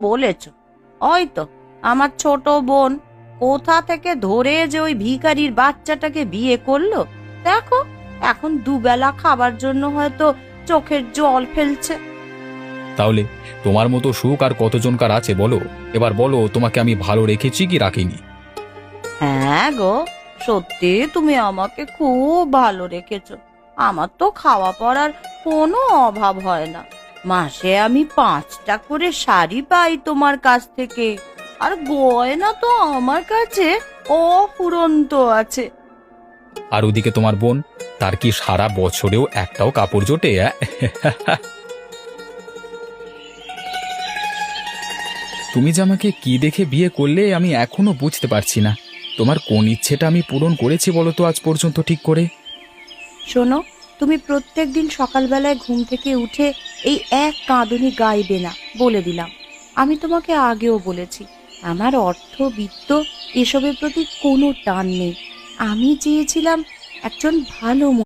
বলেছ। ওই তো আমার ছোট বোন কোথা থেকে ধরে যে ওই ভিখারির বাচ্চাটাকে বিয়ে করলো, দেখো এখন দুবেলা খাবার জন্য হয়তো চোখের জল ফেলছে। তাহলে তোমার মতো সুখ আর কতজনকার আছে বলো? এবার বলো, তোমাকে আমি ভালো রেখেছি কি রাখিনি? হ্যাঁ গো, সত্যি তুমি আমাকে খুব ভালো রেখেছো। আমার তো খাওয়া পড়ার কোনো অভাব হয় না। মাসে আমি 5টা করে শাড়ি পাই তোমার কাছ থেকে, আর গয়না তো আমার কাছে অফুরন্ত আছে। আর ওদিকে তোমার বোন, তার কি সারা বছরেও একটাও কাপড় জোটে? তুমি যে আমাকে কি দেখে বিয়ে করলে আমি এখনো বুঝতে পারছি না। তোমার কোন ইচ্ছেটা আমি পূরণ করেছি বলো তো আজ পর্যন্ত ঠিক করে? শোনো, তুমি প্রত্যেকদিন সকালবেলায় ঘুম থেকে উঠে এই এক কাঁদুনি গাইবে না, বলে দিলাম। আমি তোমাকে আগেও বলেছি, আমার অর্থ বিত্ত এসবের প্রতি কোনো টান নেই। আমি চেয়েছিলাম একজন ভালো